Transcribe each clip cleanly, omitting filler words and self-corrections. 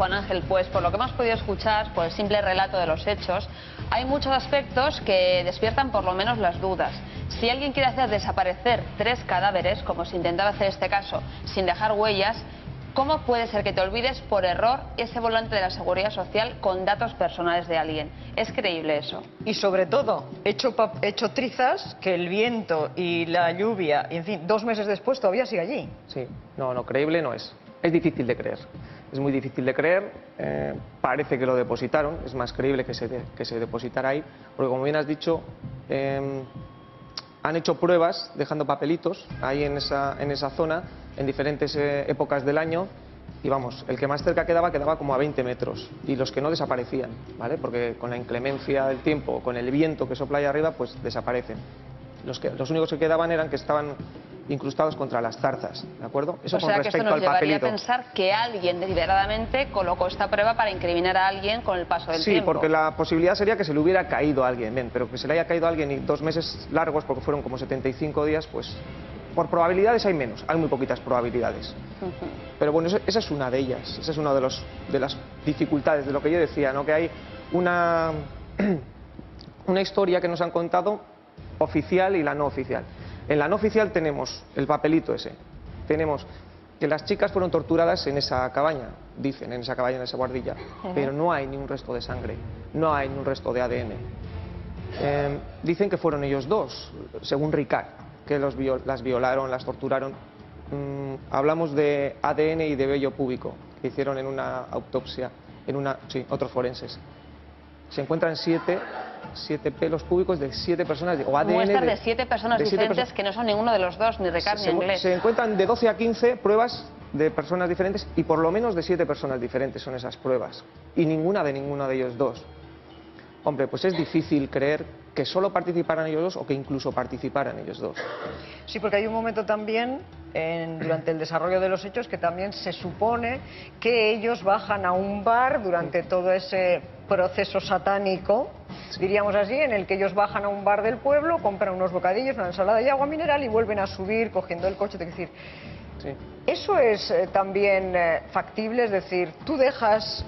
Juan Ángel, pues por lo que hemos podido escuchar, por el simple relato de los hechos, hay muchos aspectos que despiertan por lo menos las dudas. Si alguien quiere hacer desaparecer 3 cadáveres, como se intentaba hacer en este caso, sin dejar huellas, ¿cómo puede ser que te olvides por error ese volante de la Seguridad Social con datos personales de alguien? ¿Es creíble eso? Y sobre todo, hecho trizas que el viento y la lluvia, y en fin, 2 meses después todavía sigue allí. Sí, no, creíble no es. Es difícil de creer. Es muy difícil de creer. Parece que lo depositaron. Es más creíble que se depositara ahí. Porque como bien has dicho, han hecho pruebas dejando papelitos ahí en esa zona en diferentes épocas del año y vamos, el que más cerca quedaba como a 20 metros y los que no desaparecían, ¿vale? Porque con la inclemencia del tiempo, con el viento que sopla ahí arriba, pues desaparecen. Los únicos que quedaban eran que estaban incrustados contra las zarzas, ¿de acuerdo? Eso o sea, con respecto al papelito. Que esto nos llevaría a pensar que alguien deliberadamente colocó esta prueba para incriminar a alguien con el paso del tiempo. Sí, porque la posibilidad sería que se le hubiera caído a alguien, pero que se le haya caído a alguien y 2 meses largos, porque fueron como 75 días, pues por probabilidades hay menos, hay muy poquitas probabilidades. Pero bueno, esa es una de ellas, esa es una de las dificultades de lo que yo decía, ¿no? Que hay una historia que nos han contado oficial y la no oficial. En la no oficial tenemos el papelito ese, tenemos que las chicas fueron torturadas en esa cabaña, dicen, en esa guardilla, pero no hay ni un resto de sangre, no hay ni un resto de ADN. Dicen que fueron ellos dos, según Ricard, que las violaron, las torturaron. Hablamos de ADN y de vello púbico, que hicieron en una autopsia, otros forenses. Se encuentran 7 pelos púbicos de 7 personas, o ADN muestras de 7 personas diferentes que no son ninguno de los dos, ni Ricard ni Inglés. Se encuentran de 12 a 15 pruebas de personas diferentes y por lo menos de 7 personas diferentes son esas pruebas. Y ninguna de ellos dos. Hombre, pues es difícil creer que solo participaran ellos dos o que incluso participaran ellos dos. Sí, porque hay un momento también durante el desarrollo de los hechos que también se supone que ellos bajan a un bar durante todo ese proceso satánico, diríamos así, en el que ellos bajan a un bar del pueblo, compran unos bocadillos, una ensalada y agua mineral y vuelven a subir cogiendo el coche. Es decir, sí. Eso es también factible, es decir, tú dejas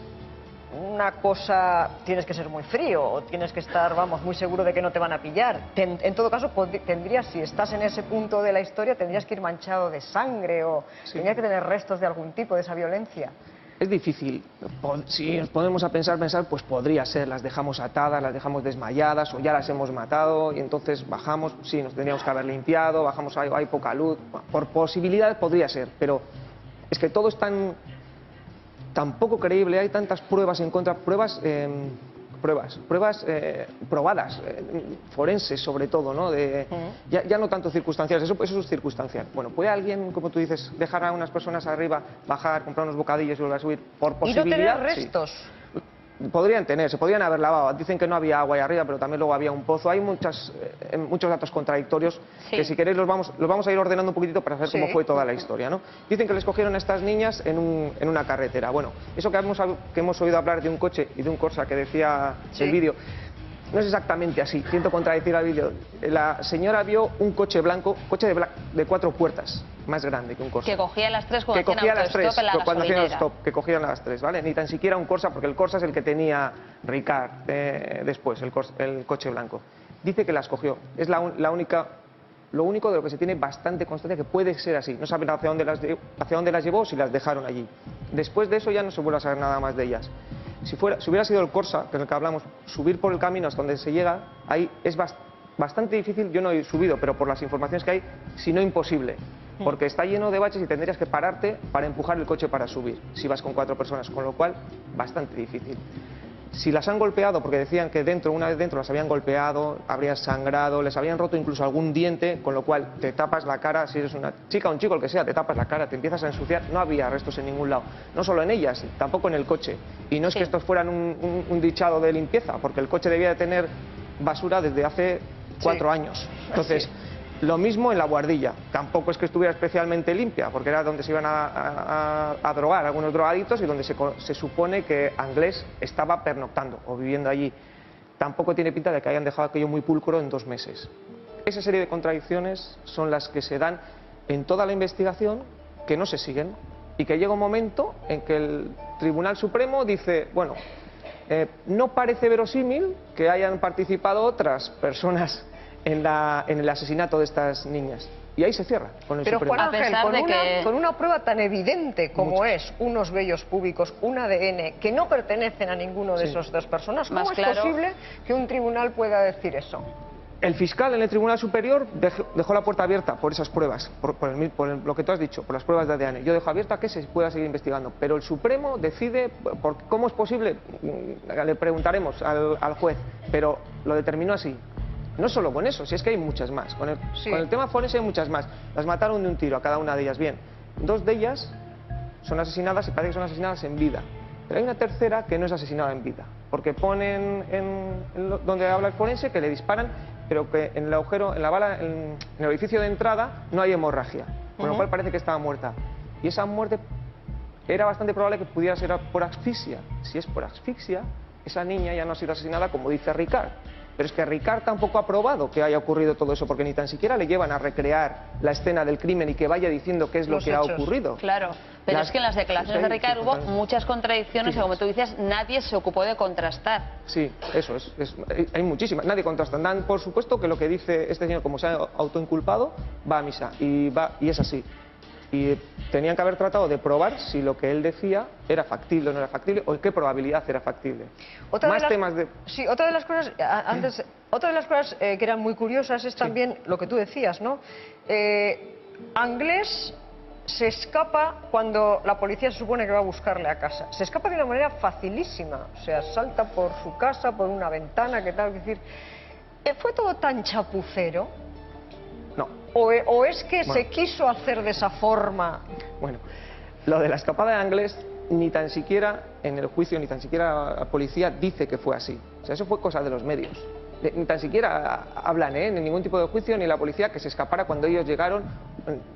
una cosa, tienes que ser muy frío o tienes que estar, vamos, muy seguro de que no te van a pillar. En todo caso, tendrías, si estás en ese punto de la historia, tendrías que ir manchado de sangre o tendrías que tener restos de algún tipo de esa violencia. Es difícil. Si nos ponemos a pensar, pues podría ser, las dejamos atadas, las dejamos desmayadas o ya las hemos matado y entonces bajamos, sí, nos tendríamos que haber limpiado, bajamos, hay poca luz. Por posibilidad podría ser, pero es que todo es tan poco creíble, hay tantas pruebas en contra, pruebas probadas, forenses sobre todo, ¿no? Ya no tanto circunstanciales, eso es circunstancial. Bueno, ¿puede alguien, como tú dices, dejar a unas personas arriba, bajar, comprar unos bocadillos y volver a subir? Por posibilidad, ¿y no tener restos? Sí. Podrían tener, se podrían haber lavado. Dicen que no había agua ahí arriba, pero también luego había un pozo. Hay muchos datos contradictorios que si queréis los vamos a ir ordenando un poquitito para saber cómo fue toda la historia, ¿no? Dicen que les cogieron a estas niñas en una carretera. Bueno, eso que hemos oído hablar de un coche y de un Corsa que decía el vídeo, no es exactamente así. Siento contradecir al vídeo. La señora vio un coche blanco, de 4 puertas, más grande que un Corsa. Que cogía las 3 cuando hacían autostop en la gasolinera. Que cogían las 3, ¿vale? Ni tan siquiera un Corsa, porque el Corsa es el que tenía Ricard después, el coche blanco. Dice que las cogió. Es lo único de lo que se tiene bastante constancia que puede ser así. No saben hacia dónde las llevó o si las dejaron allí. Después de eso ya no se vuelve a saber nada más de ellas. Si hubiera sido el Corsa, que es el que hablamos, subir por el camino hasta donde se llega, ahí es bastante difícil. Yo no he subido, pero por las informaciones que hay, si no imposible. Porque está lleno de baches y tendrías que pararte para empujar el coche para subir, si vas con 4 personas, con lo cual, bastante difícil. Si las han golpeado, porque decían que una vez dentro las habían golpeado, habrían sangrado, les habían roto incluso algún diente, con lo cual te tapas la cara, si eres una chica o un chico, el que sea, te tapas la cara, te empiezas a ensuciar. No había restos en ningún lado, no solo en ellas, tampoco en el coche. Y no es que estos fueran un dichado de limpieza, porque el coche debía de tener basura desde hace 4 años. Entonces, lo mismo en la guardilla, tampoco es que estuviera especialmente limpia, porque era donde se iban a drogar algunos drogaditos y donde se supone que Anglés estaba pernoctando o viviendo allí. Tampoco tiene pinta de que hayan dejado aquello muy pulcro en 2 meses. Esa serie de contradicciones son las que se dan en toda la investigación, que no se siguen, y que llega un momento en que el Tribunal Supremo dice, bueno, no parece verosímil que hayan participado otras personas en el asesinato de estas niñas. Y ahí se cierra con el Pero Supremo. Juan Ángel, A pesar de con una prueba tan evidente como Mucho. es unos vellos púbicos, un ADN, que no pertenecen a ninguno de Sí. esas dos personas, ¿cómo Más es claro. posible que un tribunal pueda decir eso? El fiscal en el Tribunal Superior dejó la puerta abierta por esas pruebas, lo que tú has dicho, por las pruebas de ADN. Yo dejo abierta que se pueda seguir investigando, pero el Supremo decide, ¿cómo es posible? Le preguntaremos al juez, pero lo determinó así. No solo con eso, si es que hay muchas más. Con el tema forense hay muchas más. Las mataron de un tiro a cada una de ellas. Bien, 2 de ellas son asesinadas y parece que son asesinadas en vida. Pero hay una tercera que no es asesinada en vida, porque ponen donde habla el forense que le disparan, pero que en el agujero, en la bala, en el orificio de entrada no hay hemorragia, con lo cual parece que estaba muerta. Y esa muerte era bastante probable que pudiera ser por asfixia. Si es por asfixia, esa niña ya no ha sido asesinada como dice Ricard. Pero es que Ricard tampoco ha probado que haya ocurrido todo eso, porque ni tan siquiera le llevan a recrear la escena del crimen y que vaya diciendo qué es lo Los que ha hechos. ocurrido. Claro, pero es que en las declaraciones de Ricard hubo muchas contradicciones y, como tú dices, nadie se ocupó de contrastar. Sí, eso es, hay muchísimas, nadie contrasta. Dan por supuesto que lo que dice este señor, como se ha autoinculpado, va a misa y es así. Y tenían que haber tratado de probar si lo que él decía era factible o no era factible, o en qué probabilidad era factible. Sí, otra de las cosas, otra de las cosas que eran muy curiosas es también lo que tú decías, ¿no? Anglés se escapa cuando la policía se supone que va a buscarle a casa. Se escapa de una manera facilísima, o sea, salta por su casa, por una ventana, ¿qué tal? Es decir, ¿fue todo tan chapucero? No. ¿O es que Bueno. se quiso hacer de esa forma? Bueno, lo de la escapada de Anglés, ni tan siquiera en el juicio, ni tan siquiera la policía dice que fue así. O sea, eso fue cosa de los medios. Ni tan siquiera hablan, en ningún tipo de juicio, ni la policía que se escapara cuando ellos llegaron,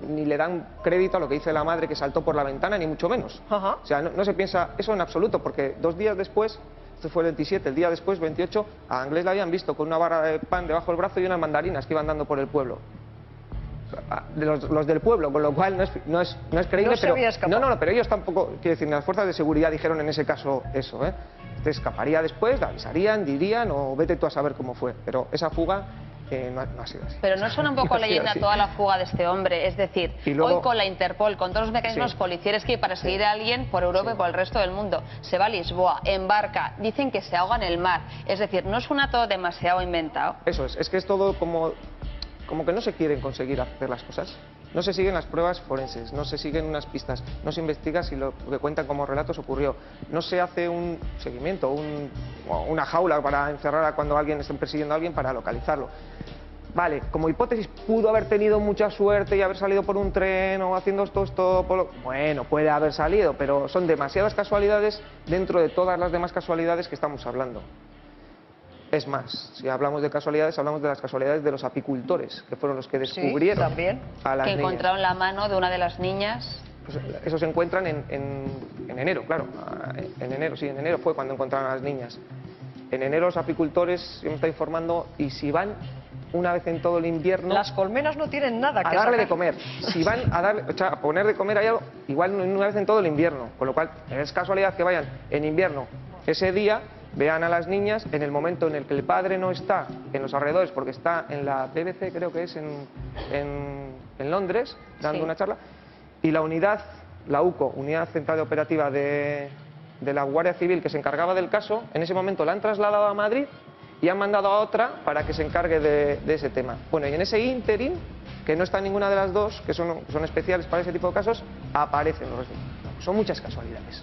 ni le dan crédito a lo que dice la madre que saltó por la ventana, ni mucho menos. Ajá. O sea, no se piensa eso en absoluto, porque 2 días después, esto fue el 27, el día después, 28, a Anglés la habían visto con una barra de pan debajo del brazo y unas mandarinas que iban dando por el pueblo. De los del pueblo, con lo cual no es creíble, No se había escapado. no, pero ellos tampoco, quiero decir, las fuerzas de seguridad dijeron en ese caso eso, te escaparía después, la avisarían, dirían, o vete tú a saber cómo fue, pero esa fuga no ha sido así. Pero no suena un poco No ha sido leyenda así. toda la fuga de este hombre, es decir, Y luego- hoy con la Interpol, con todos los mecanismos Sí. policiales que hay para seguir a alguien por Europa Sí. y por el resto del mundo, se va a Lisboa, embarca, dicen que se ahoga en el mar, es decir, no suena todo demasiado inventado. Eso es que es todo como que no se quieren conseguir hacer las cosas. No se siguen las pruebas forenses, no se siguen unas pistas, no se investiga si lo que cuentan como relatos ocurrió, no se hace un seguimiento, una jaula para encerrar a cuando alguien está persiguiendo a alguien para localizarlo. Vale, como hipótesis pudo haber tenido mucha suerte y haber salido por un tren o haciendo esto, bueno, puede haber salido, pero son demasiadas casualidades dentro de todas las demás casualidades que estamos hablando. Es más, si hablamos de casualidades, hablamos de las casualidades de los apicultores, que fueron los que descubrieron también. a las Que niñas. encontraron la mano de una de las niñas. Pues eso se encuentran en enero, claro. En enero fue cuando encontraron a las niñas. En enero los apicultores, me está informando, y si van una vez en todo el invierno Las colmenas no tienen nada que a darle sacar. de comer, si van a darle, o sea, a poner de comer hay algo, igual una vez en todo el invierno, con lo cual es casualidad que vayan en invierno ese día, vean a las niñas en el momento en el que el padre no está en los alrededores, porque está en la BBC, creo que es en Londres, dando Sí. una charla, y la unidad, la UCO, Unidad Central de Operativa de la Guardia Civil, que se encargaba del caso, en ese momento la han trasladado a Madrid y han mandado a otra para que se encargue de ese tema. Bueno, y en ese ínterin, que no está ninguna de las dos, que son especiales para ese tipo de casos, aparecen los resultados. Son muchas casualidades.